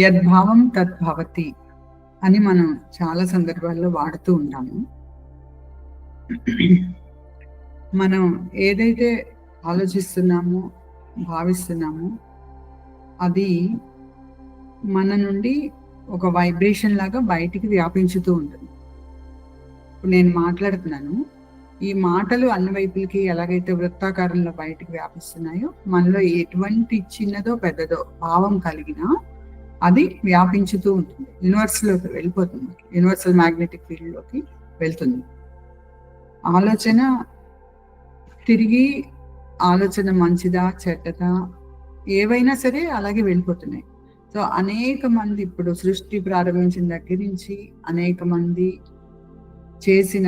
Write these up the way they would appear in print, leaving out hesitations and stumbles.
యద్భావం తద్భవతి అని మనం చాలా సందర్భాల్లో వాడుతూ ఉంటాము. మనం ఏదైతే ఆలోచిస్తున్నామో, భావిస్తున్నామో అది మన నుండి ఒక వైబ్రేషన్ లాగా బయటికి వ్యాపించుతూ ఉంటుంది. ఇప్పుడు నేను మాట్లాడుతున్నాను, ఈ మాటలు అన్ని వైపులకి ఎలాగైతే వృత్తాకారంలో బయటికి వ్యాపిస్తున్నాయో, మనలో ఎటువంటి చిన్నదో పెద్దదో భావం కలిగినా అది వ్యాపించుతూ ఉంటుంది, యూనివర్స్లోకి వెళ్ళిపోతుంది, యూనివర్సల్ మ్యాగ్నెటిక్ ఫీల్డ్లోకి వెళ్తుంది. ఆలోచన తిరిగి ఆలోచన మంచిదా చెడ్డదా ఏవైనా సరే అలాగే వెళ్ళిపోతున్నాయి. సో అనేక మంది ఇప్పుడు సృష్టి ప్రారంభించిన దగ్గర నుంచి అనేక మంది చేసిన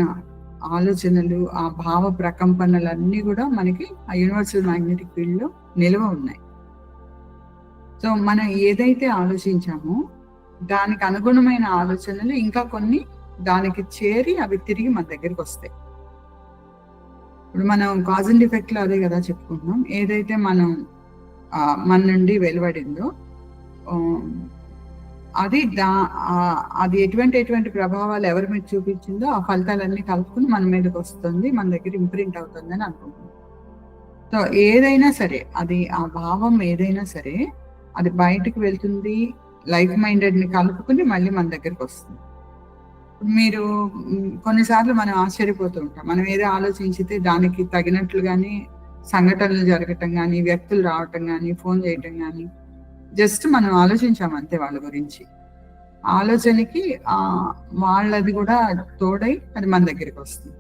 ఆలోచనలు, ఆ భావ ప్రకంపనలన్నీ కూడా మనకి ఆ యూనివర్సల్ మ్యాగ్నెటిక్ ఫీల్డ్లో నిల్వ ఉన్నాయి. సో మనం ఏదైతే ఆలోచించామో దానికి అనుగుణమైన ఆలోచనలు ఇంకా కొన్ని దానికి చేరి అవి తిరిగి మన దగ్గరికి వస్తాయి. ఇప్పుడు మనం కాజ్ అండ్ ఎఫెక్ట్ లో అదే కదా చెప్పుకుంటున్నాం. ఏదైతే మనం మన నుండి వెలువడిందో అది అది ఎటువంటి ప్రభావాలు ఎవరి మీద చూపించిందో ఆ ఫలితాలన్నీ కలుపుకుని మన మీదకి వస్తుంది, మన దగ్గర ఇంప్రింట్ అవుతుంది అని అనుకుంటున్నాం. సో ఏదైనా సరే, అది ఆ భావం ఏదైనా సరే అది బయటకు వెళ్తుంది, లైక్ మైండెడ్ని కలుపుకుని మళ్ళీ మన దగ్గరికి వస్తుంది. మీరు కొన్నిసార్లు మనం ఆశ్చర్యపోతూ ఉంటాం. మనం ఏదో ఆలోచించితే దానికి తగినట్లుగానే సంఘటనలు జరగటం కానీ, వ్యక్తులు రావటం కానీ, ఫోన్ చేయటం కానీ, జస్ట్ మనం ఆలోచించాం అంతే వాళ్ళ గురించి. ఆలోచనకి వాళ్ళది కూడా తోడై అది మన దగ్గరికి వస్తుంది.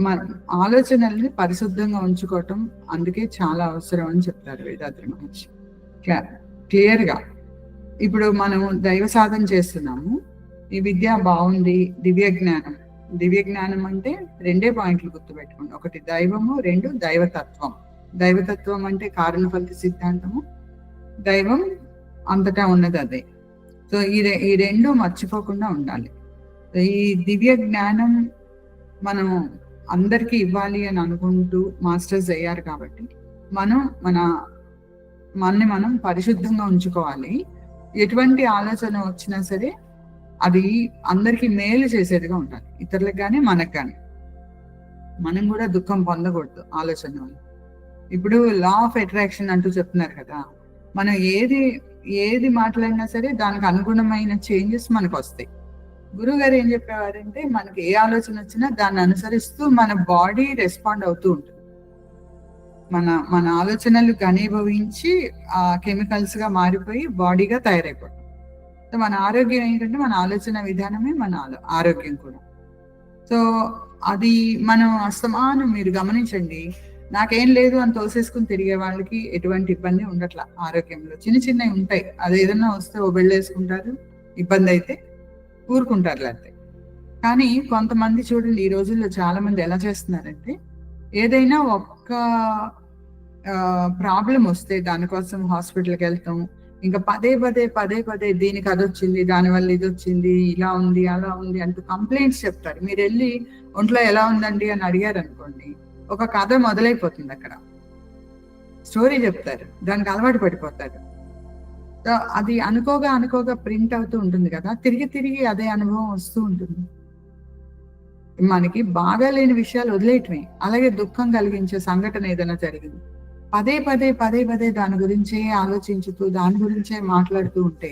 మన ఆలోచనల్ని పరిశుద్ధంగా ఉంచుకోవటం అందుకే చాలా అవసరం అని చెప్తారు వేదాద్రి మహర్షి క్లియర్గా. ఇప్పుడు మనం దైవ సాధన చేస్తున్నాము, ఈ విద్య బాగుంది, దివ్య జ్ఞానం అంటే 2 పాయింట్లు గుర్తుపెట్టుకోండి. ఒకటి దైవము, 2 దైవతత్వం. దైవతత్వం అంటే కారణఫలిత సిద్ధాంతము, దైవం అంతటా ఉన్నది అదే. సో ఈ 2 మర్చిపోకుండా ఉండాలి. ఈ దివ్య జ్ఞానం మనం అందరికీ ఇవ్వాలి అని అనుకుంటూ మాస్టర్స్ అయ్యారు కాబట్టి మనం పరిశుద్ధంగా ఉంచుకోవాలి. ఎటువంటి ఆలోచన వచ్చినా సరే అది అందరికీ మేలు చేసేదిగా ఉండాలి, ఇతరులకు కానీ మనకు కానీ. మనం కూడా దుఃఖం పొందకూడదు ఆలోచన వల్ల. ఇప్పుడు లా ఆఫ్ అట్రాక్షన్ అంటూ చెప్తున్నారు కదా, మనం ఏది మాట్లాడినా సరే దానికి అనుగుణమైన చేంజెస్ మనకు వస్తాయి. గురువు గారు ఏం చెప్పేవారంటే, మనకి ఏ ఆలోచన వచ్చినా దాన్ని అనుసరిస్తూ మన బాడీ రెస్పాండ్ అవుతూ ఉంటుంది. మన ఆలోచనలు ఘనీభవించి ఆ కెమికల్స్ గా మారిపోయి బాడీగా తయారైపోతుంది. సో మన ఆరోగ్యం ఏంటంటే మన ఆలోచన విధానమే మన ఆరోగ్యం కూడా. సో అది మనం అస్తమానం మీరు గమనించండి, నాకేం లేదు అని తోసేసుకుని తిరిగే వాళ్ళకి ఎటువంటి ఇబ్బంది ఉండట్లా ఆరోగ్యంలో. చిన్నవి ఉంటాయి, అది ఏదన్నా వస్తే వెళ్ళేసుకుంటారు, ఇబ్బంది అయితే ఊరుకుంటారు లేకపోతే. కానీ కొంతమంది చూడండి, ఈ రోజుల్లో చాలా మంది ఎలా చేస్తున్నారంటే, ఏదైనా ఒక్క ప్రాబ్లం వస్తే దానికోసం హాస్పిటల్కి వెళ్తాం, ఇంకా పదే పదే దీనికి అది వచ్చింది, దానివల్ల ఇది వచ్చింది, ఇలా ఉంది అలా ఉంది అంటూ కంప్లైంట్స్ చెప్తారు. మీరు వెళ్ళి ఒంట్లో ఎలా ఉందండి అని అడిగారు అనుకోండి, ఒక కథ మొదలైపోతుంది, అక్కడ స్టోరీ చెప్తారు, దానికి అలవాటు పడిపోతారు. అది అనుకోగా ప్రింట్ అవుతూ ఉంటుంది కదా, తిరిగి అదే అనుభవం వస్తూ ఉంటుంది. మనకి బాగా లేని విషయాలు వదిలేయటమే. అలాగే దుఃఖం కలిగించే సంఘటన ఏదైనా జరిగింది, పదే దాని గురించే ఆలోచించుతూ దాని గురించే మాట్లాడుతూ ఉంటే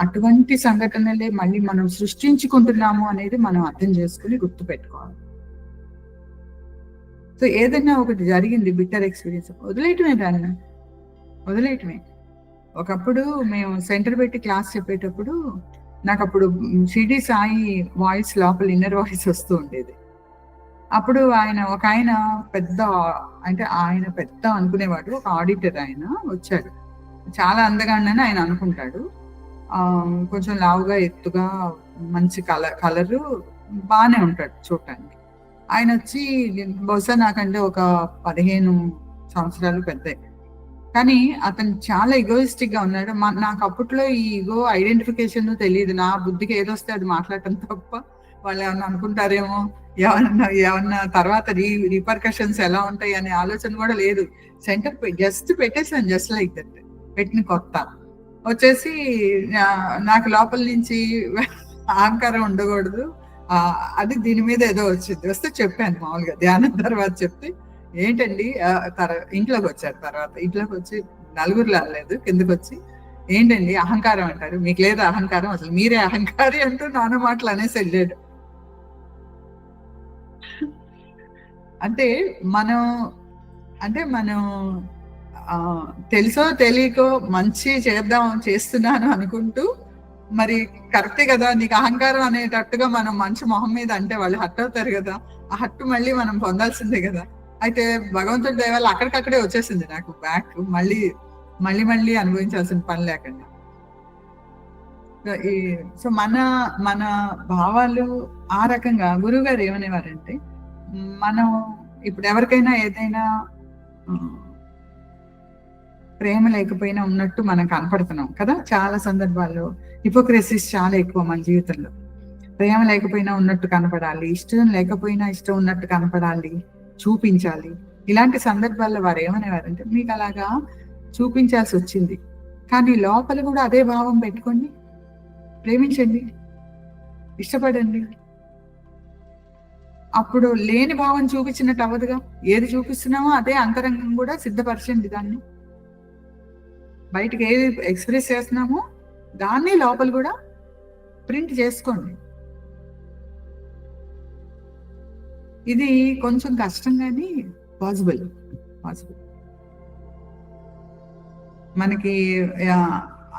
అటువంటి సంఘటనలే మళ్ళీ మనం సృష్టించుకుంటున్నాము అనేది మనం అర్థం చేసుకుని గుర్తు పెట్టుకోవాలి. సో ఏదైనా ఒకటి జరిగింది, బిట్టర్ ఎక్స్పీరియన్స్, వదిలేయటమే. ఒకప్పుడు మేము సెంటర్ పెట్టి క్లాస్ చెప్పేటప్పుడు నాకు అప్పుడు షిరిడి సాయి వాయిస్ లోపల ఇన్నర్ వాయిస్ వస్తూ ఉండేది. అప్పుడు ఒక ఆయన పెద్ద అనుకునేవాడు, ఒక ఆడిటర్ ఆయన వచ్చాడు. చాలా అందగానని ఆయన అనుకుంటాడు, కొంచెం లావుగా ఎత్తుగా మంచి కలరు బాగానే ఉంటాడు చూడటానికి. ఆయన వచ్చి బహుశా నాకంటే ఒక 15 సంవత్సరాలు పెద్ద, కానీ అతను చాలా ఈగోయిస్టిక్ గా ఉన్నాడు. నాకు అప్పట్లో ఈ ఈగో ఐడెంటిఫికేషన్ తెలియదు, నా బుద్ధికి ఏదొస్తే అది మాట్లాడటం తప్ప వాళ్ళు ఏమన్నా అనుకుంటారేమో, ఏమన్నా తర్వాత రీపర్కషన్స్ ఎలా ఉంటాయి అనే ఆలోచన కూడా లేదు. సెంటర్ జస్ట్ పెట్టేసాను, జస్ట్ లైక్ దట్. పెట్టిన కొత్త వచ్చేసి నాకు లోపల నుంచి అహంకారం ఉండకూడదు. అది దీని మీద ఏదో వచ్చింది. వస్తే చెప్పాను మామూలుగా ధ్యానం తర్వాత చెప్తే, ఏంటండి ఇంట్లోకి వచ్చారు. తర్వాత ఇంట్లోకి వచ్చి నలుగురిలో అనలేదు, కిందకొచ్చి ఏంటండి అహంకారం అంటారు, మీకు లేదా అహంకారం, అసలు మీరే అహంకారి అంటూ నాన్న మాటలు అనేసి వెళ్ళాడు. అంటే మనం తెలుసో తెలియకో మంచి చేస్తున్నాను అనుకుంటూ, మరి కరెక్టే కదా, నీకు అహంకారం అనేటట్టుగా మనం మంచి మొహం మీద అంటే వాళ్ళు హర్ట్ అవుతారు కదా, ఆ హట్టు మళ్ళీ మనం పొందాల్సిందే కదా. అయితే భగవంతుడి దయ వల్ల అక్కడికక్కడే వచ్చేసింది నాకు బ్యాక్, మళ్ళీ మళ్ళీ మళ్ళీ అనుభవించాల్సిన పని లేకుండా. సో మన భావాలు ఆ రకంగా గురువు గారు ఏమనేవారంటే, మనం ఇప్పుడు ఎవరికైనా ఏదైనా ప్రేమ లేకపోయినా ఉన్నట్టు మనం కనపడుతున్నాం కదా, చాలా సందర్భాల్లో హిపోక్రసీస్ చాలా ఎక్కువ మన జీవితంలో. ప్రేమ లేకపోయినా ఉన్నట్టు కనపడాలి, ఇష్టం లేకపోయినా ఇష్టం ఉన్నట్టు కనపడాలి, చూపించాలి. ఇలాంటి సందర్భాల్లో వారు ఏమనేవారంటే, మీకు అలాగా చూపించాల్సి వచ్చింది, కానీ లోపల కూడా అదే భావం పెట్టుకోండి, ప్రేమించండి, ఇష్టపడండి. అప్పుడు లేని భావం చూపించినట్టు అవ్వదుగా. ఏది చూపిస్తున్నామో అదే అంతరంగం కూడా సిద్ధపరచండి. దాన్ని బయటకు ఏది ఎక్స్ప్రెస్ చేస్తున్నామో దాన్ని లోపల కూడా ప్రింట్ చేసుకోండి. ఇది కొంచెం కష్టం కానీ పాసిబుల్. మనకి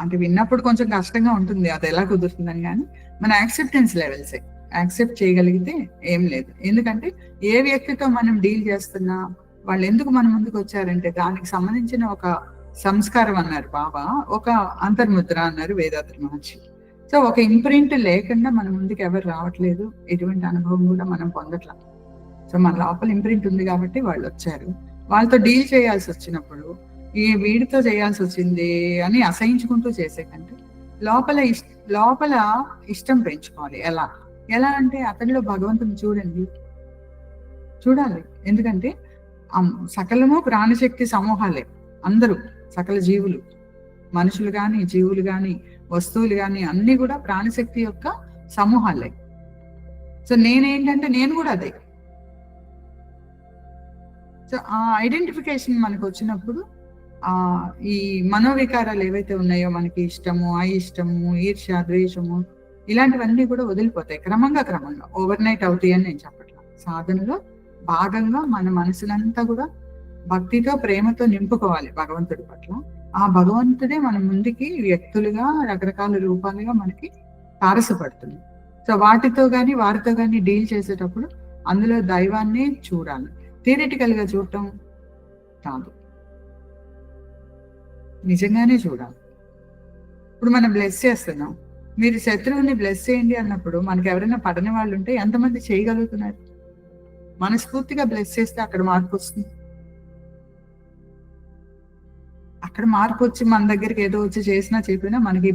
అంటే విన్నప్పుడు కొంచెం కష్టంగా ఉంటుంది, అది ఎలా కుదురుతుందని. కానీ మన యాక్సెప్టెన్స్ లెవెల్సే, యాక్సెప్ట్ చేయగలిగితే ఏం లేదు. ఎందుకంటే ఏ వ్యక్తితో మనం డీల్ చేస్తున్నా వాళ్ళు ఎందుకు మన ముందుకు వచ్చారంటే దానికి సంబంధించిన ఒక సంస్కారం అన్నారు బాబా, ఒక అంతర్ముద్ర అన్నారు వేదాద్రి మహర్షి. సో ఒక ఇంప్రింట్ లేకుండా మన ముందుకు ఎవరు రావట్లేదు, ఎటువంటి అనుభవం కూడా మనం పొందట్లా. సో మన లోపల ఇంప్రింట్ ఉంది కాబట్టి వాళ్ళు వచ్చారు. వాళ్ళతో డీల్ చేయాల్సి వచ్చినప్పుడు ఈ వీడితో చేయాల్సి వచ్చింది అని అసహించుకుంటూ చేసే కంటే లోపల ఇష్టం పెంచుకోవాలి. ఎలా అంటే అతడిలో భగవంతుని చూడాలి. ఎందుకంటే సకలము ప్రాణశక్తి సమూహాలే, అందరూ సకల జీవులు, మనుషులు కానీ జీవులు కానీ వస్తువులు కానీ అన్ని కూడా ప్రాణశక్తి యొక్క సమూహాలే. సో నేను కూడా అదే. సో ఆ ఐడెంటిఫికేషన్ మనకు వచ్చినప్పుడు ఈ మనోవికారాలు ఏవైతే ఉన్నాయో, మనకి ఇష్టము, అయిష్టము, ఈర్ష్య, ద్వేషము, ఇలాంటివన్నీ కూడా వదిలిపోతాయి క్రమంగా. ఓవర్ నైట్ అవుతాయి అని నేను చెప్పట్లా. సాధనలో భాగంగా మన మనసునంతా కూడా భక్తితో, ప్రేమతో నింపుకోవాలి భగవంతుడి పట్ల. ఆ భగవంతుడే మన ముందుకి వ్యక్తులుగా, రకరకాల రూపాలుగా మనకి తారసపడుతుంది. సో వాటితో కానీ వారితో కానీ డీల్ చేసేటప్పుడు అందులో దైవాన్ని చూడాలి. థియరిటికల్ గా చూడటం కాదు, నిజంగానే చూడాలి. ఇప్పుడు మనం బ్లెస్ చేస్తున్నాం, మీరు శత్రువుని బ్లెస్ చేయండి అన్నప్పుడు మనకి ఎవరైనా పడని వాళ్ళు ఉంటే ఎంతమంది చేయగలుగుతున్నారు? మనస్ఫూర్తిగా బ్లెస్ చేస్తే అక్కడ మార్పు వస్తుంది. అక్కడ మార్పు వచ్చి మన దగ్గరికి ఏదో వచ్చి చేసినా చెప్పినా మనకి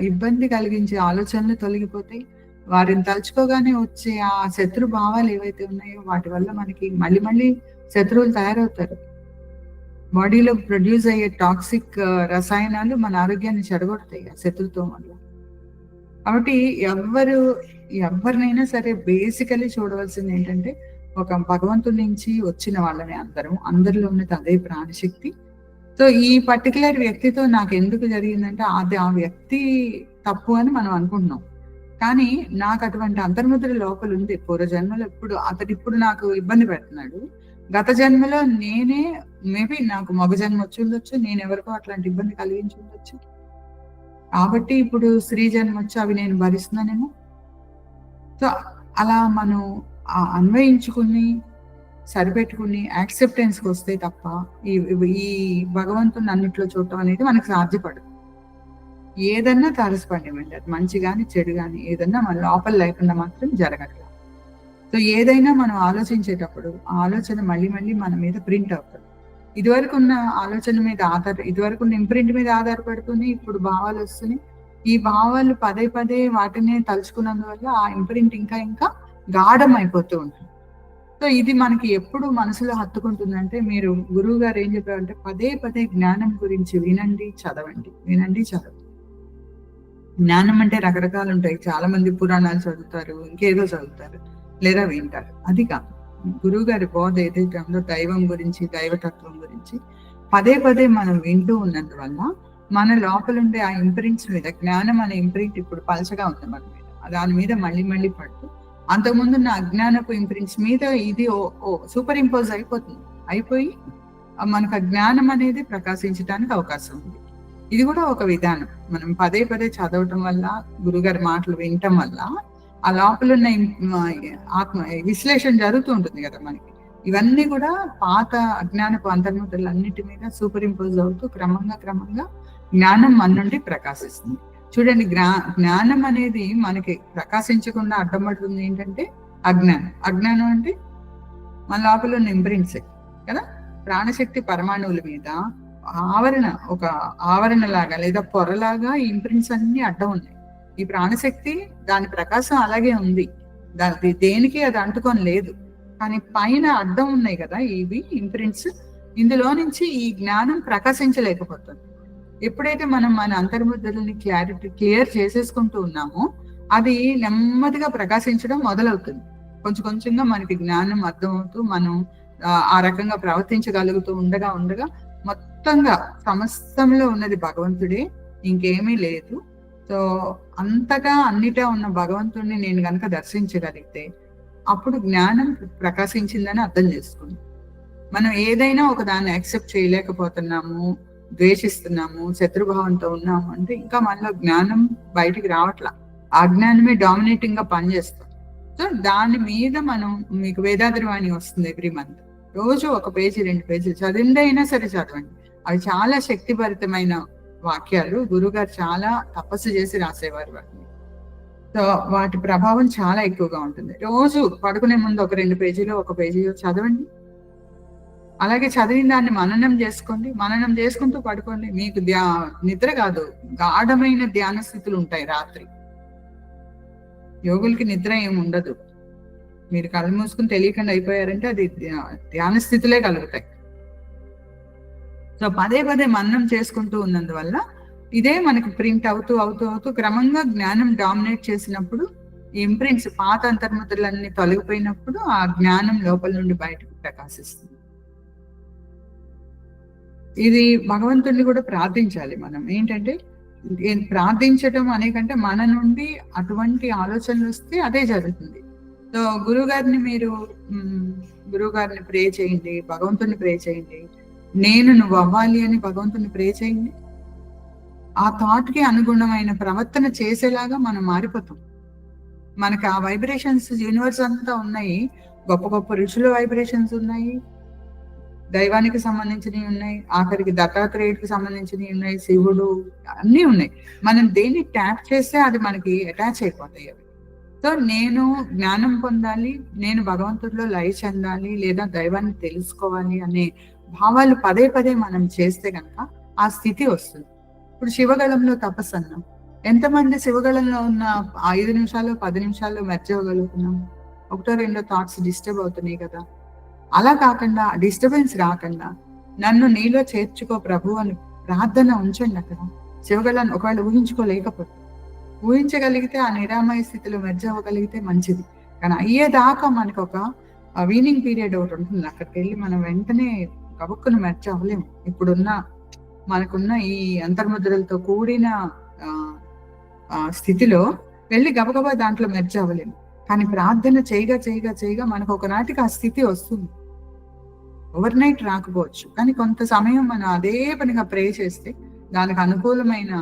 ఇబ్బంది కలిగించే ఆలోచనలు తొలగిపోతాయి. వారిని తలుచుకోగానే వచ్చే ఆ శత్రు భావాలు ఏవైతే ఉన్నాయో వాటి వల్ల మనకి మళ్ళీ శత్రువులు తయారవుతారు. బాడీలో ప్రొడ్యూస్ అయ్యే టాక్సిక్ రసాయనాలు మన ఆరోగ్యాన్ని చెడగొడతాయి ఆ శత్రుత్వం వల్ల. కాబట్టి ఎవరినైనా సరే బేసికలీ చూడవలసింది ఏంటంటే, ఒక భగవంతుడి నుంచి వచ్చిన వాళ్ళని అందరిలో ఉన్నది అదే ప్రాణశక్తి. సో ఈ పర్టికులర్ వ్యక్తితో నాకు ఎందుకు జరిగిందంటే అది ఆ వ్యక్తి తప్పు అని మనం అనుకుంటున్నాం. కానీ నాకు అటువంటి అంతర్ముద్ర లోపల ఉంది. పూర్వజన్మలో ఇప్పుడు నాకు ఇబ్బంది పెడుతున్నాడు. గత జన్మలో నేనే మేబీ నాకు మగ జన్మ వచ్చి ఉండొచ్చు, నేను ఎవరికో అట్లాంటి ఇబ్బంది కలిగించి ఉండొచ్చు. కాబట్టి ఇప్పుడు స్త్రీ జన్మ వచ్చి అవి నేను భరిస్తున్నానేమో. సో అలా మనం అన్వయించుకుని సరిపెట్టుకుని యాక్సెప్టెన్స్కి వస్తే తప్ప ఈ భగవంతుని అన్నిట్లో చూడటం అనేది మనకు సాధ్యపడదు. ఏదన్నా తారసపడివ్వండి, అది మంచి కానీ చెడు కానీ ఏదన్నా మన లోపల లేకుండా మాత్రం జరగట్లేదు. సో ఏదైనా మనం ఆలోచించేటప్పుడు ఆ ఆలోచన మళ్ళీ మన మీద ప్రింట్ అవుతుంది. ఇదివరకు ఉన్న ఆలోచన మీద ఇదివరకు ఉన్న ఇంప్రింట్ మీద ఆధారపడుతుంది. ఇప్పుడు భావాలు వస్తున్నాయి. ఈ భావాలు పదే వాటినే తలుచుకున్నందువల్ల ఆ ఇంప్రింట్ ఇంకా గాఢం అయిపోతూ ఉంటుంది. సో ఇది మనకి ఎప్పుడు మనసులో హత్తుకుంటుందంటే, మీరు గురువు గారు ఏం చెప్పారంటే పదే జ్ఞానం గురించి వినండి, చదవండి. జ్ఞానం అంటే రకరకాలు ఉంటాయి. చాలా మంది పురాణాలు చదువుతారు, ఇంకేదో చదువుతారు, లేదా వింటారు. అది కాదు. గురువు గారి బోధ ఏదైతే ఉందో దైవం గురించి, దైవతత్వం గురించి పదే పదే మనం వింటూ ఉన్నందువల్ల మన లోపల ఉండే ఆ ఇంప్రింట్స్ మీద, జ్ఞానం అనే ఇంప్రింట్ ఇప్పుడు పలచగా ఉంది మన మీద, దాని మీద మళ్ళీ మళ్ళీ పడుతూ అంతకుముందు ఉన్న అజ్ఞానపు ఇంప్రింట్స్ మీద ఇది సూపర్ ఇంపోజ్ అయిపోతుంది. అయిపోయి మనకు ఆ జ్ఞానం అనేది ప్రకాశించడానికి అవకాశం ఉంది. ఇది కూడా ఒక విధానం. మనం పదే పదే చదవటం వల్ల, గురుగారి మాటలు వినటం వల్ల ఆ లోపల ఉన్న ఆత్మ విశ్లేషణ జరుగుతూ ఉంటుంది కదా మనకి. ఇవన్నీ కూడా పాత అజ్ఞానపు అంతర్ముద్రలన్నిటి మీద సూపర్ ఇంపోజ్ అవుతూ క్రమంగా క్రమంగా జ్ఞానం మన నుండి ప్రకాశిస్తుంది. చూడండి, జ్ఞానం అనేది మనకి ప్రకాశించకుండా అడ్డం పడుతుంది ఏంటంటే అజ్ఞానం. అజ్ఞానం అంటే మన లోపల ఉన్న ఇంప్రింట్స్ కదా. ప్రాణశక్తి పరమాణువుల మీద ఒక ఆవరణ లాగా లేదా పొరలాగా ఈ ఇంప్రింట్స్ అన్ని అడ్డం ఉన్నాయి. ఈ ప్రాణశక్తి దాని ప్రకాశం అలాగే ఉంది, దేనికి అది అంటుకొని లేదు. కానీ పైన అడ్డం ఉన్నాయి కదా ఇవి ఇంప్రింట్స్, ఇందులో నుంచి ఈ జ్ఞానం ప్రకాశించలేకపోతుంది. ఎప్పుడైతే మనం మన అంతర్ముద్రలని క్లియర్ చేసేసుకుంటూ ఉన్నామో అది నెమ్మదిగా ప్రకాశించడం మొదలవుతుంది. కొంచెం కొంచెంగా మనకి జ్ఞానం అర్థమవుతూ మనం ఆ రకంగా ప్రవర్తించగలుగుతూ ఉండగా ఉండగా మొత్తంగా సమస్తంలో ఉన్నది భగవంతుడే, ఇంకేమీ లేదు. సో అంతగా అన్నిటా ఉన్న భగవంతుడిని నేను కనుక దర్శించగలిగితే అప్పుడు జ్ఞానం ప్రకాశించిందని అర్థం చేసుకుంది. మనం ఏదైనా ఒక దాన్ని యాక్సెప్ట్ చేయలేకపోతున్నాము, ద్వేషిస్తున్నాము, శత్రుభావంతో ఉన్నాము అంటే ఇంకా మనలో జ్ఞానం బయటికి రావట్లా. ఆ జ్ఞానమే డామినేటింగ్ గా పనిచేస్తాం. సో దాని మీద మనం, మీకు వేదాద్రివాణి వస్తుంది ఎవ్రీ మంత్, రోజు ఒక పేజీ 2 పేజీలు చదివిందైనా సరే చదవండి. అవి చాలా శక్తిభరితమైన వాక్యాలు. గురుగారు చాలా తపస్సు చేసి రాసేవారు వాటిని. సో వాటి ప్రభావం చాలా ఎక్కువగా ఉంటుంది. రోజు పడుకునే ముందు ఒక 2 పేజీలో, ఒక పేజీలో చదవండి. అలాగే చదివిన దాన్ని మననం చేసుకోండి. మననం చేసుకుంటూ పడుకోండి. మీకు నిద్ర కాదు, గాఢమైన ధ్యాన స్థితులు ఉంటాయి రాత్రి. యోగులకి నిద్ర ఏమి ఉండదు. మీరు కళ్ళు మూసుకుని తెలియకుండా అయిపోయారంటే అది ధ్యాన స్థితులే కలుగుతాయి. సో పదే పదే మననం చేసుకుంటూ ఉన్నందువల్ల ఇదే మనకి ప్రింట్ అవుతూ అవుతూ అవుతూ క్రమంగా జ్ఞానం డామినేట్ చేసినప్పుడు, ఈ ఇంప్రింట్స్ పాత అంతర్ముద్రలన్నీ తొలగిపోయినప్పుడు ఆ జ్ఞానం లోపల నుండి బయటకు ప్రకాశిస్తుంది. ఇది భగవంతుడిని కూడా ప్రార్థించాలి మనం. ఏంటంటే ప్రార్థించడం అనే కంటే మన నుండి అటువంటి ఆలోచనలు వస్తే అదే జరుగుతుంది. సో గురువుగారిని ప్రే చేయండి, భగవంతుని ప్రే చేయండి. నువ్వు అవ్వాలి అని భగవంతుని ప్రే చేయండి. ఆ థాట్ కి అనుగుణమైన ప్రవర్తన చేసేలాగా మనం మారిపోతాం. మనకి ఆ వైబ్రేషన్స్ యూనివర్స్ అంతా ఉన్నాయి. గొప్ప గొప్ప ఋషుల వైబ్రేషన్స్ ఉన్నాయి, దైవానికి సంబంధించినవి ఉన్నాయి, ఆఖరికి దత్తాత్రేయుడికి సంబంధించినవి ఉన్నాయి, శివుడు, అన్నీ ఉన్నాయి. మనం దేన్ని ట్యాప్ చేస్తే అది మనకి అటాచ్ అయిపోతాయి అవి. సో నేను జ్ఞానం పొందాలి, నేను భగవంతుడిలో లయ చెందాలి, లేదా దైవాన్ని తెలుసుకోవాలి అనే భావాలు పదే పదే మనం చేస్తే కనుక ఆ స్థితి వస్తుంది. ఇప్పుడు శివగళంలో తపస్సు అన్నాం. ఎంతమంది శివగళంలో ఉన్న 5 నిమిషాలు 10 నిమిషాల్లో మెర్జ్ అవ్వగలుగుతున్నాం? 1-2 థాట్స్ డిస్టర్బ్ అవుతున్నాయి కదా. అలా కాకుండా, డిస్టర్బెన్స్ రాకుండా నన్ను నీలో చేర్చుకో ప్రభు అని ప్రార్థన ఉంచండి అక్కడ. శివగళాన్ని ఒకవేళ ఊహించగలిగితే ఆ నిరామయ స్థితిలో మెర్జ్ అవ్వగలిగితే మంచిది. కానీ అయ్యేదాకా మనకు ఒక వీనింగ్ పీరియడ్ ఒకటి ఉంటుంది. అక్కడికి వెళ్ళి మనం వెంటనే కబుక్కును మెర్జ్ అవ్వలేము. ఇప్పుడున్న మనకున్న ఈ అంతర్ముద్రలతో కూడిన స్థితిలో వెళ్ళి గబగబా దాంట్లో మెర్జ్ అవ్వలేము. కానీ ప్రార్థన చేయగా చేయగా చేయగా మనకు ఒకనాటికి ఆ స్థితి వస్తుంది. ఓవర్ నైట్ రాకపోవచ్చు, కానీ కొంత సమయం మనం అదే పనిగా ప్రే చేస్తే దానికి అనుకూలమైన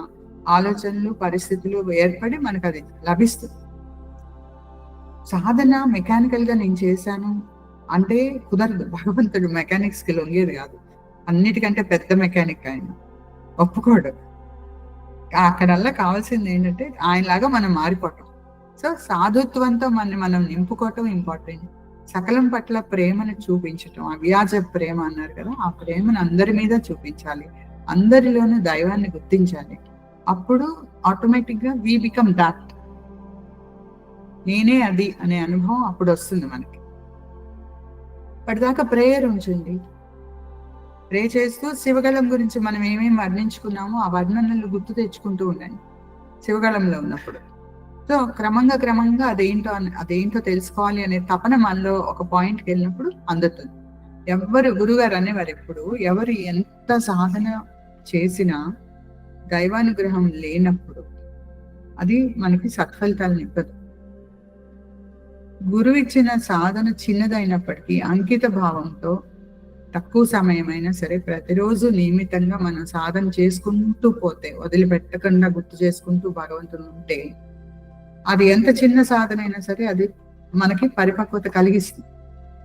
ఆలోచనలు, పరిస్థితులు ఏర్పడి మనకు అది లభిస్తుంది. సాధన మెకానికల్ గా నేను చేశాను అంటే కుదరదు. భగవంతుడు మెకానిక్స్ కి లొంగేది కాదు. అన్నిటికంటే పెద్ద మెకానిక్ ఆయన, ఒప్పుకోడు. అక్కడల్లా కావాల్సింది ఏంటంటే ఆయనలాగా మనం మారిపోవటం. సో సాధుత్వంతో మనం నింపుకోవటం ఇంపార్టెంట్. సకలం పట్ల ప్రేమను చూపించటం, అవ్యాజ ప్రేమ అన్నారు కదా, ఆ ప్రేమను అందరి మీద చూపించాలి, అందరిలోనూ దైవాన్ని గుర్తించాలి. అప్పుడు ఆటోమేటిక్ గా వి బికమ్ దాట్, నేనే అది అనే అనుభవం అప్పుడు వస్తుంది మనకి. పటిదాకా ప్రేయర్ ఉంచండి. ప్రే చేస్తూ శివగళం గురించి మనం ఏమేమి వర్ణించుకున్నామో ఆ వర్ణనలు గుర్తు తెచ్చుకుంటూ ఉండండి. శివగళంలో ఉన్నప్పుడు. సో క్రమంగా అదేంటో తెలుసుకోవాలి అనే తపన మనలో ఒక పాయింట్కి వెళ్ళినప్పుడు అందుతుంది. గురుగారు అనేవారు ఎప్పుడు, ఎవరు ఎంత సాధన చేసినా దైవానుగ్రహం లేనప్పుడు అది మనకి సత్ఫలితాలను ఇవ్వదు. గురువు ఇచ్చిన సాధన చిన్నదైనప్పటికీ అంకిత భావంతో తక్కువ సమయమైనా సరే ప్రతిరోజు నియమితంగా మనం సాధన చేసుకుంటూ పోతే, వదిలిపెట్టకుండా గుర్తు చేసుకుంటూ భగవంతుడు ఉంటే, అది ఎంత చిన్న సాధన అయినా సరే అది మనకి పరిపక్వత కలిగిస్తుంది.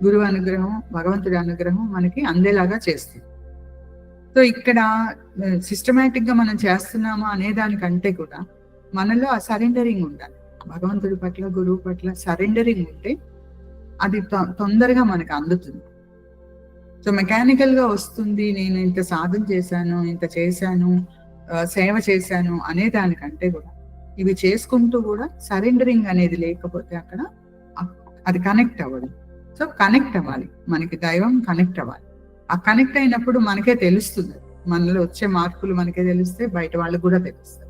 గురువు అనుగ్రహం, భగవంతుడి అనుగ్రహం మనకి అందేలాగా చేస్తుంది. సో ఇక్కడ సిస్టమేటిక్ గా మనం చేస్తున్నామా అనే దానికంటే కూడా మనలో ఆ సరెండరింగ్ ఉండాలి. భగవంతుడి పట్ల, గురువు పట్ల సరెండరింగ్ ఉంటే అది తొందరగా మనకు అందుతుంది. సో మెకానికల్ గా వస్తుంది, నేను ఇంత సాధన చేశాను, ఇంత చేశాను, సేవ చేశాను అనే దానికంటే కూడా ఇవి చేసుకుంటూ కూడా సరెండరింగ్ అనేది లేకపోతే అక్కడ అది కనెక్ట్ అవ్వదు. సో కనెక్ట్ అవ్వాలి, మనకి దైవం కనెక్ట్ అవ్వాలి. ఆ కనెక్ట్ అయినప్పుడు మనకే తెలుస్తుంది, మనలో వచ్చే మార్పులు మనకే తెలిస్తే బయట వాళ్ళకు కూడా తెలుస్తుంది.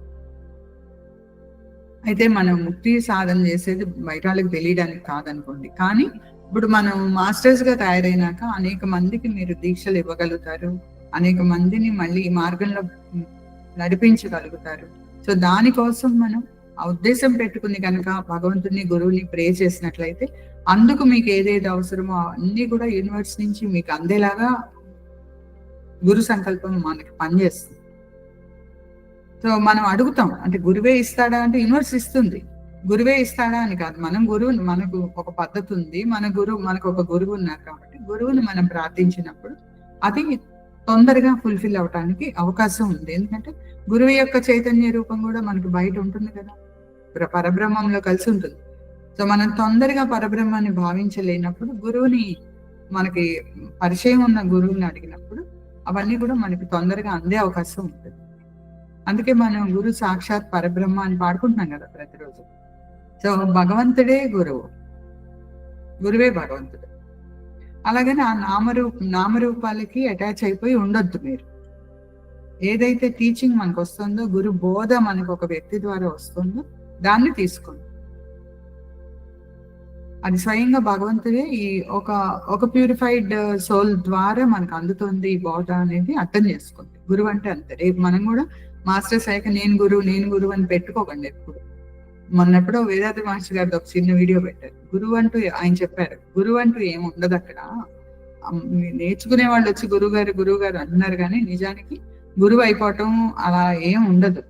అయితే మనం ముక్తి సాధన చేసేది బయట వాళ్ళకి తెలియడానికి కాదనుకోండి, కానీ ఇప్పుడు మనం మాస్టర్స్ గా తయారైనాక అనేక మందికి మీరు దీక్షలు ఇవ్వగలుగుతారు, అనేక మందిని మళ్ళీ ఈ మార్గంలో నడిపించగలుగుతారు. సో దానికోసం మనం ఆ ఉద్దేశం పెట్టుకుని కనుక భగవంతుని, గురువుని ప్రే చేసినట్లయితే అందుకు మీకు ఏదేది అవసరమో అన్ని కూడా యూనివర్స్ నుంచి మీకు అందేలాగా గురు సంకల్పం మనకి పనిచేస్తుంది. సో మనం అడుగుతాం, అంటే గురువే ఇస్తాడా అంటే యూనివర్స్ ఇస్తుంది. గురువే ఇస్తాడా అని కాదు, మనం గురువుని, మనకు ఒక పద్ధతి ఉంది, మనకు ఒక గురువు ఉన్నారు కాబట్టి గురువుని మనం ప్రార్థించినప్పుడు అది తొందరగా ఫుల్ఫిల్ అవటానికి అవకాశం ఉంది. ఎందుకంటే గురువు యొక్క చైతన్య రూపం కూడా మనకి బయట ఉంటుంది కదా, పరబ్రహ్మంలో కలిసి ఉంటుంది. సో మనం తొందరగా పరబ్రహ్మాన్ని భావించలేనప్పుడు గురువుని, మనకి పరిచయం ఉన్న గురువుని అడిగినప్పుడు అవన్నీ కూడా మనకి తొందరగా అందే అవకాశం ఉంటుంది. అందుకే మనం గురు సాక్షాత్ పరబ్రహ్మ అని పాడుకుంటున్నాం కదా ప్రతిరోజు. సో భగవంతుడే గురువు, గురువే భగవంతుడు. అలాగని ఆ నామరూపాలకి అటాచ్ అయిపోయి ఉండొద్దు మీరు. ఏదైతే టీచింగ్ మనకు వస్తుందో, గురు బోధ మనకు ఒక వ్యక్తి ద్వారా వస్తుందో దాన్ని తీసుకోండి. అది స్వయంగా భగవంతుడే ఈ ఒక ప్యూరిఫైడ్ సోల్ ద్వారా మనకు అందుతుంది ఈ బోధ అనేది అర్థం చేసుకోండి. గురువు అంటే అంతే. రేపు మనం కూడా మాస్టర్స్ అయ్యాక నేను గురువు అని పెట్టుకోకండి ఎప్పుడు. మొన్నెప్పుడో వేదాద్రి మాస్టర్ గారిది ఒక చిన్న వీడియో పెట్టారు. గురువు అంటూ ఆయన చెప్పారు, గురువు అంటూ ఏమి ఉండదు అక్కడ. నేర్చుకునే వాళ్ళు వచ్చి గురువు గారు అంటున్నారు, కానీ నిజానికి గురువు అయిపోవటం అలా ఏం ఉండదు.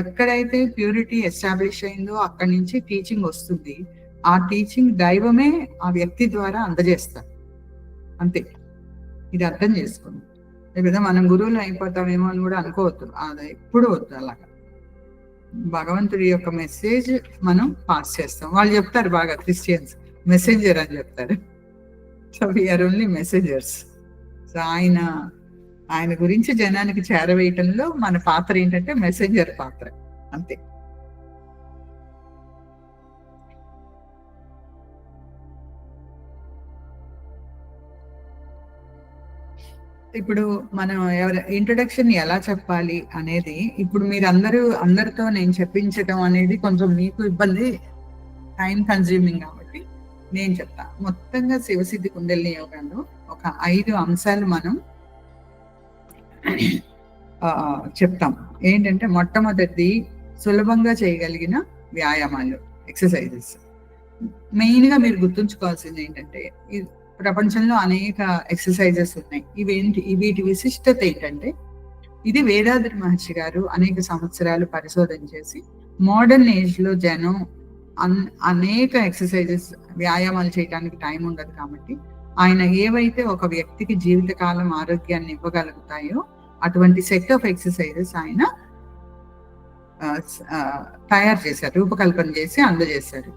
ఎక్కడైతే ప్యూరిటీ ఎస్టాబ్లిష్ అయిందో అక్కడి నుంచి టీచింగ్ వస్తుంది. ఆ టీచింగ్ దైవమే ఆ వ్యక్తి ద్వారా అందజేస్తారు, అంతే. ఇది అర్థం చేసుకోండి. లేదా మనం గురువులు అయిపోతామేమో అని కూడా అనుకోవద్దు, అది ఎప్పుడు వద్దు. అలాగా భగవంతుడి యొక్క మెసేజ్ మనం పాస్ చేస్తాం. వాళ్ళు చెప్తారు బాగా, క్రిస్టియన్స్ మెసెంజర్ అని చెప్తారు. So we are only messengers. So ఆయన గురించి జనానికి చేరవేయటంలో మన పాత్ర ఏంటంటే మెసెంజర్ పాత్ర, అంతే. ఇప్పుడు మనం ఇంట్రొడక్షన్ ఎలా చెప్పాలి అనేది, ఇప్పుడు మీరు అందరితో నేను చెప్పించడం అనేది కొంచెం మీకు ఇబ్బంది, టైం కన్జ్యూమింగ్ కాబట్టి నేను చెప్తా. మొత్తంగా శివసిద్ధి కుండలిని యోగాలో ఒక 5 అంశాలు మనం చెప్తాం. ఏంటంటే మొట్టమొదటిది సులభంగా చేయగలిగిన వ్యాయామాలు, ఎక్సర్సైజెస్. మెయిన్ గా మీరు గుర్తుంచుకోవాల్సింది ఏంటంటే, ప్రపంచంలో అనేక ఎక్సర్సైజెస్ ఉన్నాయి. వీటి విశిష్టత ఏంటంటే, ఇది వేదాద్రి మహర్షి గారు అనేక సంవత్సరాలు పరిశోధన చేసి మోడర్న్ ఏజ్ లో జనం అనేక ఎక్సర్సైజెస్, వ్యాయామాలు చేయడానికి టైం ఉండదు కాబట్టి ఆయన ఏవైతే ఒక వ్యక్తికి జీవితకాలం ఆరోగ్యాన్ని ఇవ్వగలుగుతాయో అటువంటి సెట్ ఆఫ్ ఎక్సర్సైజెస్ ఆయన తయారు చేశారు, రూపకల్పన చేసి అందజేశారు.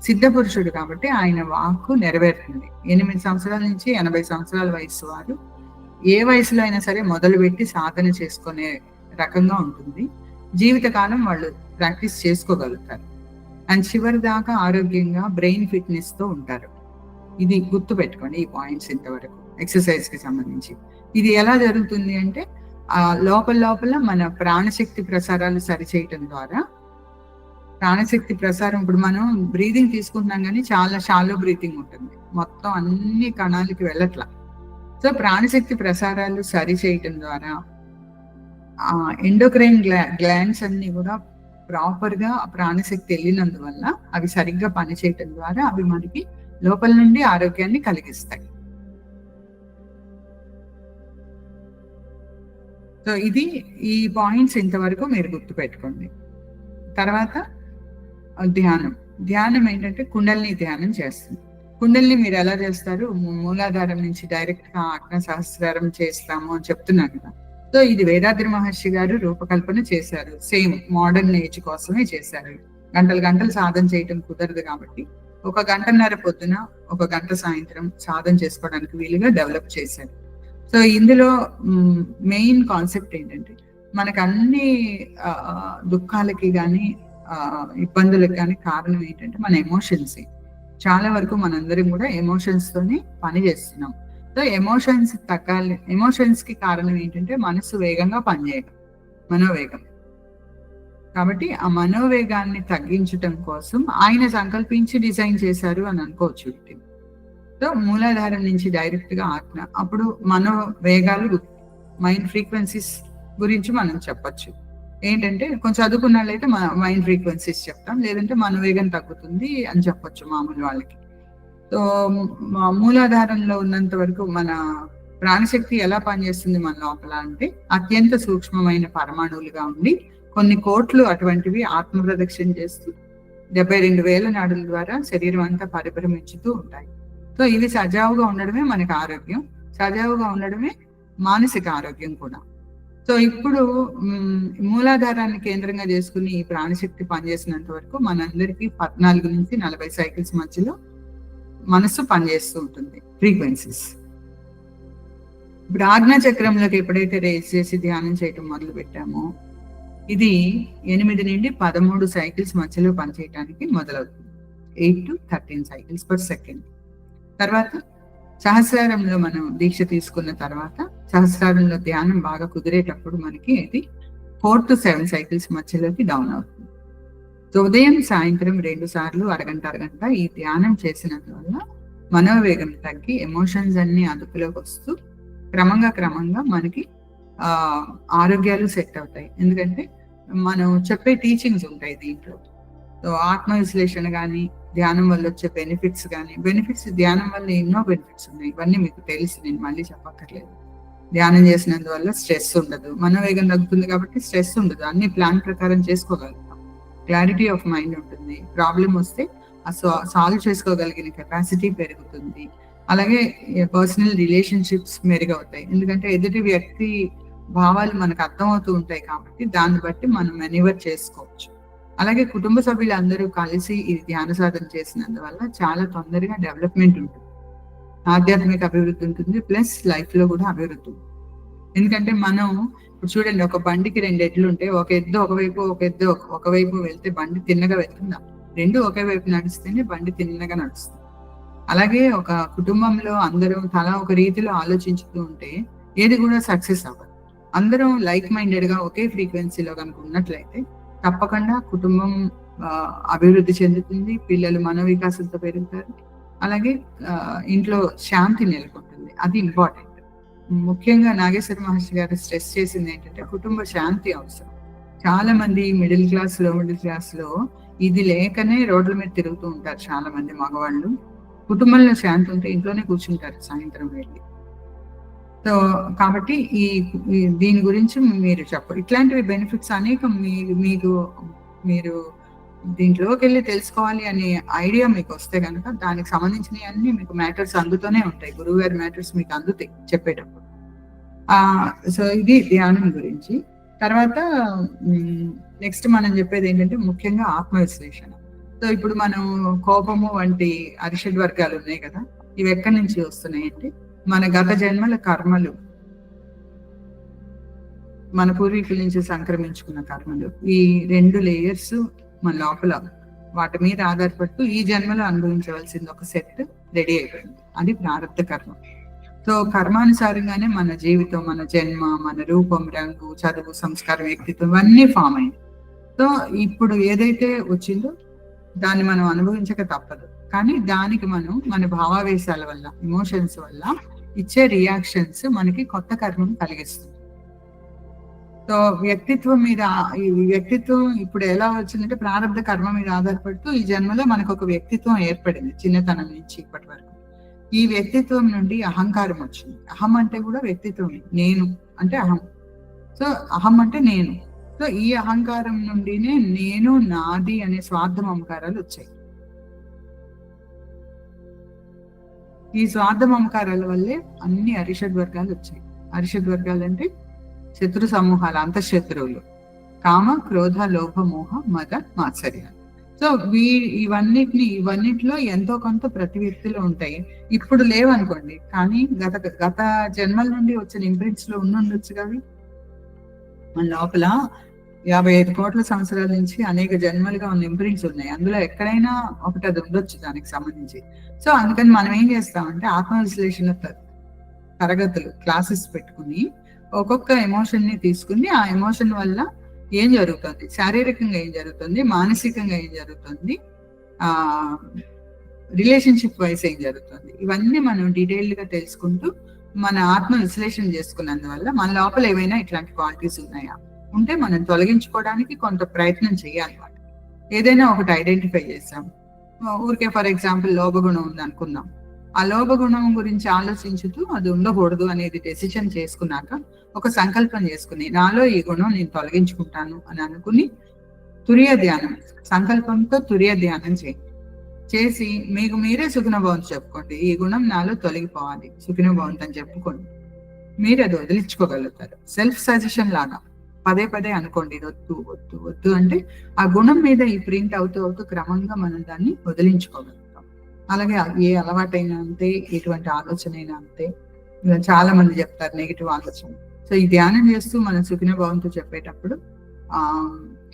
సిద్ధ పురుషుడు కాబట్టి ఆయన వాక్కు నెరవేరుతుంది. 8 సంవత్సరాల నుంచి 80 సంవత్సరాల వయసు వారు ఏ వయసులో అయినా సరే మొదలుపెట్టి సాధన చేసుకునే రకంగా ఉంటుంది. జీవితకాలం వాళ్ళు ప్రాక్టీస్ చేసుకోగలుగుతారు అండ్ చివరి దాకా ఆరోగ్యంగా బ్రెయిన్ ఫిట్నెస్ తో ఉంటారు. ఇది గుర్తు పెట్టుకోండి, ఈ పాయింట్స్ ఇంతవరకు ఎక్సర్సైజ్ కి సంబంధించి. ఇది ఎలా జరుగుతుంది అంటే, లోపల మన ప్రాణశక్తి ప్రసారాలు సరిచేయటం ద్వారా ప్రాణశక్తి ప్రసారం ఇప్పుడు మనం బ్రీదింగ్ తీసుకుంటున్నాం కానీ చాలా షాలో బ్రీతింగ్ ఉంటుంది, మొత్తం అన్ని కణాలకి వెళ్ళట్లా. సో ప్రాణశక్తి ప్రసారాలు సరి చేయటం ద్వారా ఎండోక్రైన్ గ్లాండ్స్ అన్ని కూడా ప్రాపర్ గా ప్రాణశక్తి వెళ్ళినందువల్ల అవి సరిగ్గా పనిచేయటం ద్వారా అవి మనకి లోపల నుండి ఆరోగ్యాన్ని కలిగిస్తాయి. సో ఇది ఈ పాయింట్స్ ఇంతవరకు మీరు గుర్తుపెట్టుకోండి. తర్వాత ధ్యానం ఏంటంటే కుండలిని ధ్యానం చేస్తుంది. కుండలిని మీరు ఎలా చేస్తారు? మూలాధారం నుంచి డైరెక్ట్ గా ఆజ్ఞా సహస్రారం చేస్తాము అని చెప్తున్నాను కదా. సో ఇది వేదాద్రి మహర్షి గారు రూపకల్పన చేశారు, సేమ్ మోడర్న్ ఏజ్ కోసమే చేశారు. గంటలు సాధన చేయటం కుదరదు కాబట్టి 1 గంటన్నర పొద్దున 1 గంట సాయంత్రం సాధన చేసుకోవడానికి వీలుగా డెవలప్ చేశారు. సో ఇందులో మెయిన్ కాన్సెప్ట్ ఏంటంటే మనకు అన్ని దుఃఖాలకి కానీ ఇబ్బందులకు కానీ కారణం ఏంటంటే మన ఎమోషన్స్. చాలా వరకు మనందరం కూడా ఎమోషన్స్ తోనే పని చేస్తున్నాం. సో ఎమోషన్స్ తగ్గాలి. ఎమోషన్స్ కి కారణం ఏంటంటే మనసు వేగంగా పనిచేయడం, మనోవేగం. కాబట్టి ఆ మనోవేగాన్ని తగ్గించటం కోసం ఆయన సంకల్పించి డిజైన్ చేశారు అని అనుకోవచ్చు వీటిని. సో మూలాధారం నుంచి డైరెక్ట్ గా ఆజ్ఞ, అప్పుడు మనోవేగాలు మైండ్ ఫ్రీక్వెన్సీస్ గురించి మనం చెప్పచ్చు. ఏంటంటే కొంచెం చదువుకున్న వాళ్ళైతే మైండ్ ఫ్రీక్వెన్సీస్ చెప్తాం, లేదంటే మనోవేగం తగ్గుతుంది అని చెప్పొచ్చు మామూలు వాళ్ళకి. సో మూలాధారంలో ఉన్నంత వరకు మన ప్రాణశక్తి ఎలా పనిచేస్తుంది మన లోపల అంటే అత్యంత సూక్ష్మమైన పరమాణువులుగా ఉండి కొన్ని కోట్లు అటువంటివి ఆత్మ ప్రదక్షిణ చేస్తూ 72,000 నాడుల ద్వారా శరీరం అంతా పరిభ్రమించుతూ ఉంటాయి. సో ఇవి సజావుగా ఉండడమే మనకి ఆరోగ్యం, సజావుగా ఉండడమే మానసిక ఆరోగ్యం కూడా. సో ఇప్పుడు మూలాధారాన్ని కేంద్రంగా చేసుకుని ఈ ప్రాణశక్తి పనిచేసినంత వరకు మనందరికీ 14 నుంచి 40 సైకిల్స్ మధ్యలో మనసు పనిచేస్తూ ఉంటుంది, ఫ్రీక్వెన్సీస్. ఇప్పుడు ఆజ్ఞా చక్రంలోకి ఎప్పుడైతే రేజ్ చేసి ధ్యానం చేయటం మొదలు పెట్టామో ఇది 8 నుండి 13 సైకిల్స్ మధ్యలో పనిచేయడానికి మొదలవుతుంది. 8 to 13 సైకిల్స్ పర్ సెకండ్. తర్వాత సహస్రారంలో మనం దీక్ష తీసుకున్న తర్వాత సహస్రారంలో ధ్యానం బాగా కుదిరేటప్పుడు మనకి ఇది 4 to 7 సైకిల్స్ మధ్యలోకి డౌన్ అవుతుంది. సో ఉదయం సాయంత్రం 2 సార్లు అరగంట ఈ ధ్యానం చేసినందువల్ల మనోవేగం తగ్గి ఎమోషన్స్ అన్ని అదుపులోకి వస్తూ క్రమంగా మనకి ఆరోగ్యాలు సెట్ అవుతాయి. ఎందుకంటే మనం చెప్పే టీచింగ్స్ ఉంటాయి దీంట్లో. సో ఆత్మ విశ్లేషణ కానీ, ధ్యానం వల్ల వచ్చే బెనిఫిట్స్ ధ్యానం వల్ల ఎన్నో బెనిఫిట్స్ ఉన్నాయి, ఇవన్నీ మీకు తెలుసు, నేను మళ్ళీ చెప్పక్కర్లేదు. ధ్యానం చేసినందువల్ల స్ట్రెస్ ఉండదు, మనోవేగం తగ్గుతుంది కాబట్టి స్ట్రెస్ ఉండదు, అన్ని ప్లాన్ ప్రకారం చేసుకోగలుగుతాం, క్లారిటీ ఆఫ్ మైండ్ ఉంటుంది, ప్రాబ్లం వస్తే సాల్వ్ చేసుకోగలిగిన కెపాసిటీ పెరుగుతుంది. అలాగే పర్సనల్ రిలేషన్షిప్స్ మెరుగవుతాయి, ఎందుకంటే ఎదుటి వ్యక్తి భావాలు మనకు అర్థమవుతూ ఉంటాయి కాబట్టి దాన్ని బట్టి మనం మెనూవర్ చేసుకోవచ్చు. అలాగే కుటుంబ సభ్యులందరూ కలిసి ఈ ధ్యాన సాధన చేసినందువల్ల చాలా తొందరగా డెవలప్మెంట్ ఉంటుంది, ఆధ్యాత్మిక అభివృద్ధి ఉంటుంది, ప్లస్ లైఫ్ లో కూడా అభివృద్ధి ఉంటుంది. ఎందుకంటే మనం ఇప్పుడు చూడండి, ఒక బండికి 2 ఎడ్లు ఉంటే ఒక ఎద్దు ఒకవైపు ఒక ఎద్దు ఒకవైపు వెళ్తే బండి తిన్నగా వెళ్తుందా? 2 ఒకే వైపు నడిస్తేనే బండి తిన్నగా నడుస్తుంది. అలాగే ఒక కుటుంబంలో అందరూ తలా ఒక రీతిలో ఆలోచించుతూ ఉంటే ఏది కూడా సక్సెస్ అవ్వదు. అందరం లైక్ మైండెడ్ గా ఒకే ఫ్రీక్వెన్సీలో కనుక ఉన్నట్లయితే తప్పకుండా కుటుంబం అభివృద్ధి చెందుతుంది, పిల్లలు మనోవికాసంతో పెరుగుతారు, అలాగే ఇంట్లో శాంతి నెలకొంటుంది. అది ఇంపార్టెంట్. ముఖ్యంగా నాగేశ్వర మహర్షి గారు స్ట్రెస్ చేసింది ఏంటంటే కుటుంబ శాంతి అవసరం. చాలా మంది మిడిల్ క్లాస్ లో ఇది లేకనే రోడ్ల మీద తిరుగుతూ ఉంటారు. చాలా మంది మగవాళ్ళు కుటుంబంలో శాంతి ఉంటే ఇంట్లోనే కూర్చుంటారు సాయంత్రం వెళ్ళి. సో కాబట్టి దీని గురించి మీరు చెప్పరు, ఇట్లాంటివి బెనిఫిట్స్ అనేకం మీరు దీంట్లోకి వెళ్ళి తెలుసుకోవాలి అనే ఐడియా మీకు వస్తే కనుక దానికి సంబంధించినవి అన్ని మీకు మ్యాటర్స్ అందుతూనే ఉంటాయి, గురువు గారి మ్యాటర్స్ మీకు అందుతాయి చెప్పేటప్పుడు. సో ఇది ధ్యానం గురించి. తర్వాత నెక్స్ట్ మనం చెప్పేది ఏంటంటే ముఖ్యంగా ఆత్మ విశ్లేషణ. సో ఇప్పుడు మనం కోపము వంటి అరిషడ్ వర్గాలు ఉన్నాయి కదా, ఇవి ఎక్కడి నుంచి వస్తున్నాయి అంటే మన గత జన్మల కర్మలు, మన పూర్వీకుల నుంచి సంక్రమించుకున్న కర్మలు, ఈ 2 లేయర్స్ మన లోపల వాటి మీద ఆధారపడుతూ ఈ జన్మలో అనుభవించవలసింది ఒక సెట్ రెడీ అయిపోయింది, అది ప్రారంభ కర్మ. సో కర్మానుసారంగానే మన జీవితం, మన జన్మ, మన రూపం, రంగు, చదువు, సంస్కారం, వ్యక్తిత్వం అన్నీ ఫామ్ అయింది. సో సో ఇప్పుడు ఏదైతే వచ్చిందో దాన్ని మనం అనుభవించక తప్పదు. కానీ దానికి మనం మన భావావేశాల వల్ల, ఎమోషన్స్ వల్ల ఇచ్చే రియాక్షన్స్ మనకి కొత్త కర్మను కలిగిస్తుంది. సో వ్యక్తిత్వం మీద, ఈ వ్యక్తిత్వం ఇప్పుడు ఎలా వచ్చిందంటే ప్రారంభ కర్మ మీద ఆధారపడుతూ ఈ జన్మలో మనకు ఒక వ్యక్తిత్వం ఏర్పడింది చిన్నతనం నుంచి ఇప్పటి వరకు. ఈ వ్యక్తిత్వం నుండి అహంకారం వచ్చింది. అహం అంటే కూడా వ్యక్తిత్వం, నేను అంటే అహం. సో అహం అంటే నేను. సో ఈ అహంకారం నుండినే నేను, నాది అనే స్వార్థ మమకారాలు వచ్చాయి. ఈ స్వార్థ మమకారాల వల్లే అన్ని అరిషడ్ వర్గాలు వచ్చాయి. అరిషడ్ వర్గాలు అంటే శత్రు సమూహాలు, అంతఃశత్రువులు, కామ, క్రోధ, లోభ, మోహ, మద, మాత్సర్యాలు. సో ఇవన్నిటిలో ఎంతో కొంత ప్రతి వ్యక్తిలో ఉంటాయి. ఇప్పుడు లేవనుకోండి, కానీ గత జన్మల నుండి వచ్చిన ఇంప్రింట్స్ లో ఉండొచ్చు కదా. మన లోపల 55 కోట్ల సంవత్సరాల నుంచి అనేక జన్మలుగా ఉన్న ఇంప్రింట్స్ ఉన్నాయి. అందులో ఎక్కడైనా ఒకటి అది ఉండొచ్చు దానికి సంబంధించి. సో అందుకని మనం ఏం చేస్తామంటే ఆత్మ విశ్లేషణ తరగతులు, క్లాసెస్ పెట్టుకుని ఒక్కొక్క ఎమోషన్ ని తీసుకుని ఆ ఎమోషన్ వల్ల ఏం జరుగుతుంది, శారీరకంగా ఏం జరుగుతుంది, మానసికంగా ఏం జరుగుతుంది, రిలేషన్షిప్ వైస్ ఏం జరుగుతుంది, ఇవన్నీ మనం డీటెయిల్డ్ గా తెలుసుకుంటూ మన ఆత్మ విశ్లేషణ చేసుకున్నందువల్ల మన లోపల ఏవైనా ఇట్లాంటి క్వాలిటీస్ ఉన్నాయా ఉంటే మనం తొలగించుకోవడానికి కొంత ప్రయత్నం చేయాలన్నమాట. ఏదైనా ఒకటి ఐడెంటిఫై చేసాం, ఊరికే ఫర్ ఎగ్జాంపుల్ లోభగుణం ఉంది అనుకుందాం. ఆ లోభగుణం గురించి ఆలోచించుతూ అది ఉండకూడదు అనేది డెసిషన్ చేసుకున్నాక ఒక సంకల్పం చేసుకుని నాలో ఈ గుణం నేను తొలగించుకుంటాను అని అనుకుని తురియ ధ్యానం, సంకల్పంతో తురియ ధ్యానం చేసి మీకు మీరే సుఖినభవంతు చెప్పుకోండి. ఈ గుణం నాలో తొలగిపోవాలి, సుఖినభవంతు అని చెప్పుకోండి. మీరు అది వదిలించుకోగలుగుతారు. సెల్ఫ్ సజెషన్ లాగా పదే పదే అనుకోండి, ఇది వద్దు వద్దు వద్దు అంటే ఆ గుణం మీద ఈ ప్రింట్ అవుతూ క్రమంగా మనం దాన్ని వదిలించుకోగలుగుతాం. అలాగే ఏ అలవాటైనా అంతే, ఎటువంటి ఆలోచన అయినా అంతే. చాలా మంది చెప్తారు నెగిటివ్ ఆలోచన. సో ఈ ధ్యానం చేస్తూ మనం సుఖినభవంతు చెప్పేటప్పుడు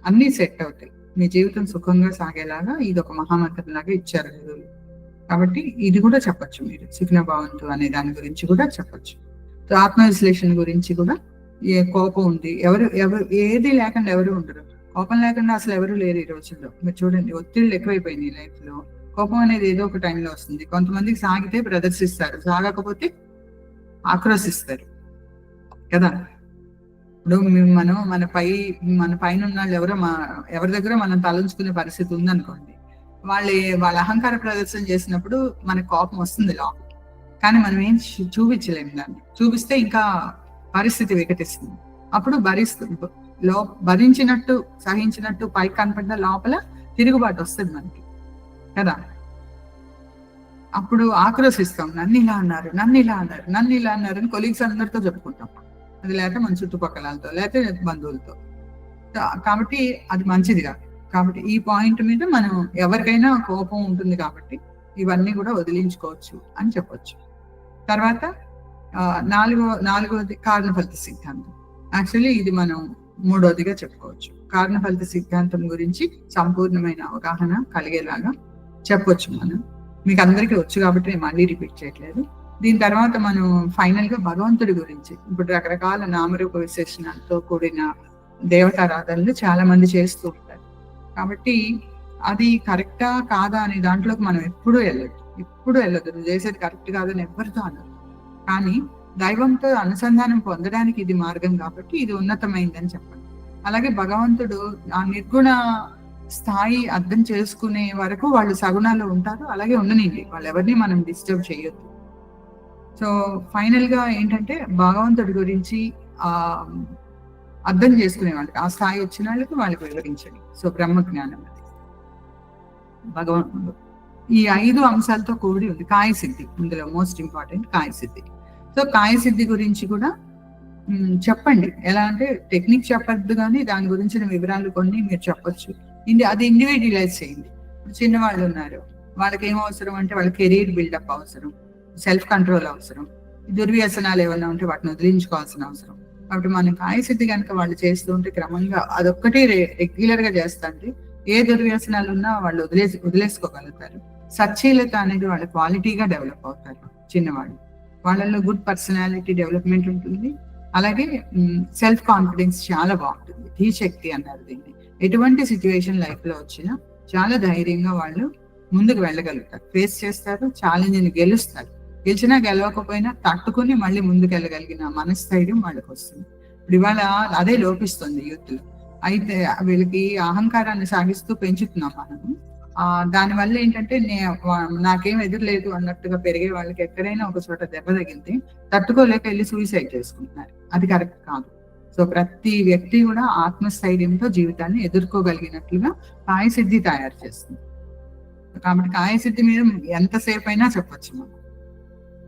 అన్ని సెట్ అవుతాయి. మీ జీవితం సుఖంగా సాగేలాగా ఇది ఒక మహామంత్రం లాగా ఇచ్చారు గురువులు. కాబట్టి ఇది కూడా చెప్పచ్చు, మీరు సుఖినభవంతు అనే దాని గురించి కూడా చెప్పచ్చు. సో ఆత్మ విశ్లేషణ గురించి కూడా, ఏ కోపం ఉంది, ఎవరు ఏది లేకుండా ఎవరు ఉండరు. కోపం లేకుండా అసలు ఎవరు లేరు ఈ రోజుల్లో. మీరు చూడండి, ఒత్తిళ్ళు ఎక్కువైపోయింది లైఫ్ లో. కోపం అనేది ఏదో ఒక టైంలో వస్తుంది. కొంతమందికి సాగితే ప్రదర్శిస్తారు, సాగకపోతే ఆక్రోశిస్తారు కదా. ఇప్పుడు మనం మన పైన ఉన్న వాళ్ళు ఎవరి దగ్గర మనం తలంచుకునే పరిస్థితి ఉందనుకోండి, వాళ్ళ అహంకార ప్రదర్శన చేసినప్పుడు మనకు కోపం వస్తుంది లోపల. కానీ మనం ఏం చూపించలేము. దాన్ని చూపిస్తే ఇంకా పరిస్థితి వికటిస్తుంది. అప్పుడు భరించినట్టు సహించినట్టు పైకి కనపడ్డ లోపల తిరుగుబాటు వస్తుంది మనకి కదా. అప్పుడు ఆక్రోశిస్తాం, నన్ను ఇలా అన్నారు అని కొలీగ్స్ అందరితో చెప్పుకుంటాం. అది లేకపోతే మన చుట్టుపక్కలతో, లేకపోతే బంధువులతో. కాబట్టి అది మంచిది కాదు. కాబట్టి ఈ పాయింట్ మీద మనం ఎవరికైనా కోపం ఉంటుంది కాబట్టి ఇవన్నీ కూడా వదిలించుకోవచ్చు అని చెప్పొచ్చు. తర్వాత నాలుగవది కారణఫలిత సిద్ధాంతం. యాక్చువల్లీ ఇది మనం మూడవదిగా చెప్పుకోవచ్చు. కారణఫలిత సిద్ధాంతం గురించి సంపూర్ణమైన అవగాహన కలిగేలాగా చెప్పొచ్చు మనం. మీకు అందరికీ వచ్చు కాబట్టి నేను మళ్ళీ రిపీట్ చేయట్లేదు. దీని తర్వాత మనం ఫైనల్ గా భగవంతుడి గురించి, ఇప్పుడు రకరకాల నామరూప విశేషణాలతో కూడిన దేవతారాధనలు చాలా మంది చేస్తూ ఉంటారు. కాబట్టి అది కరెక్టా కాదా అనే దాంట్లోకి మనం ఎప్పుడూ వెళ్ళదు. నువ్వు చేసేది కరెక్ట్ కాదని ఎవరితో అనదు. కానీ దైవంతో అనుసంధానం పొందడానికి ఇది మార్గం కాబట్టి ఇది ఉన్నతమైందని చెప్పండి. అలాగే భగవంతుడు ఆ నిర్గుణ స్థాయి అర్థం చేసుకునే వరకు వాళ్ళు సగుణాలు ఉంటారు. అలాగే ఉండనివ్వండి, వాళ్ళు ఎవరిని మనం డిస్టర్బ్ చేయొద్దు. సో ఫైనల్ గా ఏంటంటే భగవంతుడి గురించి అర్థం చేసుకునే వాళ్ళకి, ఆ స్థాయి వచ్చిన వాళ్ళకి వివరించండి. సో బ్రహ్మజ్ఞానం అది భగవంతుడు ఈ 5 అంశాలతో కూడి ఉంది. కాయసిద్ధి ఇందులో మోస్ట్ ఇంపార్టెంట్ కాయసిద్ధి. సో కాయసిద్ధి గురించి కూడా చెప్పండి. ఎలా అంటే టెక్నిక్ చెప్పద్దు, కానీ దాని గురించిన వివరాలు కొన్ని మీరు చెప్పొచ్చు. అది ఇండివిజువలైజ్ చేయండి. చిన్నవాళ్ళు ఉన్నారు, వాళ్ళకి ఏం అవసరం అంటే వాళ్ళ కెరీర్ బిల్డప్ అవసరం, సెల్ఫ్ కంట్రోల్ అవసరం, దుర్వ్యసనాలు ఏమైనా ఉంటే వాటిని వదిలించుకోవాల్సిన అవసరం. కాబట్టి మన కాయసిద్ధి కనుక వాళ్ళు చేస్తూ ఉంటే క్రమంగా అదొక్కటి రెగ్యులర్ గా చేస్తుంటే ఏ దుర్వ్యసనాలు ఉన్నా వాళ్ళు వదిలేసుకోగలుగుతారు. సచ్చీలత అనేది వాళ్ళ క్వాలిటీగా డెవలప్ అవుతారు. చిన్నవాళ్ళు వాళ్ళలో గుడ్ పర్సనాలిటీ డెవలప్మెంట్ ఉంటుంది. అలాగే సెల్ఫ్ కాన్ఫిడెన్స్ చాలా బాగుంటుంది. ధీశక్తి అన్నారు దీన్ని. ఎటువంటి సిచ్యువేషన్ లైఫ్ లో వచ్చినా చాలా ధైర్యంగా వాళ్ళు ముందుకు వెళ్ళగలుగుతారు, ఫేస్ చేస్తారు, ఛాలెంజ్ని గెలుస్తారు. గెలిచినా గెలవకపోయినా తట్టుకుని మళ్ళీ ముందుకు వెళ్ళగలిగిన మనస్థైర్యం వాళ్ళకి వస్తుంది. ఇప్పుడు ఇవాళ అదే లోపిస్తుంది యూత్ లో. అయితే వీళ్ళకి అహంకారాన్ని సాగిస్తూ పెంచుతున్నాం మనము. దానివల్ల ఏంటంటే నాకేం ఎదురులేదు అన్నట్టుగా పెరిగే వాళ్ళకి ఎక్కడైనా ఒక చోట దెబ్బ తగిలితే తట్టుకోలేక వెళ్ళి సూసైడ్ చేసుకుంటున్నారు. అది కరెక్ట్ కాదు. సో ప్రతి వ్యక్తి కూడా ఆత్మస్థైర్యంతో జీవితాన్ని ఎదుర్కోగలిగినట్లుగా కాయసిద్ధి తయారు చేస్తుంది. కాబట్టి కాయసిద్ధి మీద ఎంతసేపు అయినా చెప్పొచ్చు మనం.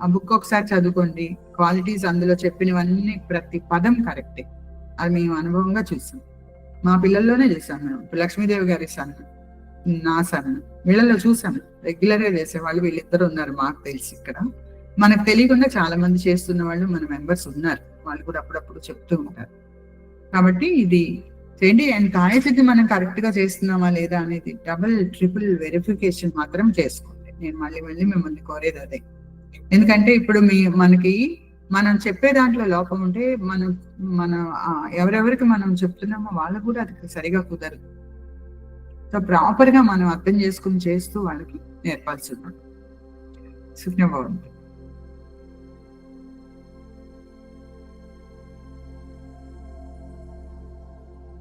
ఆ బుక్ ఒకసారి చదువుకోండి, క్వాలిటీస్ అందులో చెప్పినవన్నీ ప్రతి పదం కరెక్టే. అది మేము అనుభవంగా చూసాం. మా పిల్లల్లోనే చూసాం మేము. లక్ష్మీదేవి గారి సన్, నా సన్, వీళ్ళలో చూసాము. రెగ్యులర్ గా చేసేవాళ్ళు వీళ్ళిద్దరు ఉన్నారు మాకు తెలిసి ఇక్కడ. మనకు తెలియకుండా చాలా మంది చేస్తున్న వాళ్ళు మన మెంబర్స్ ఉన్నారు. వాళ్ళు కూడా అప్పుడప్పుడు చెప్తూ ఉంటారు. కాబట్టి ఇది చేయండి. అండ్ కాయసిద్ధి మనం కరెక్ట్ గా చేస్తున్నామా లేదా అనేది డబుల్ ట్రిపుల్ వెరిఫికేషన్ మాత్రం చేసుకోండి. నేను మళ్ళీ మిమ్మల్ని కోరేది అదే. ఎందుకంటే ఇప్పుడు మనకి మనం చెప్పే దాంట్లో లోపం ఉంటే మన ఎవరెవరికి మనం చెప్తున్నామో వాళ్ళకు కూడా అది సరిగా కుదరదు. సో ప్రాపర్ గా మనం అర్థం చేసుకుని చేస్తూ వాళ్ళకి నేర్పాల్సి ఉంటుంది. సుఖ్ఞభవంతు.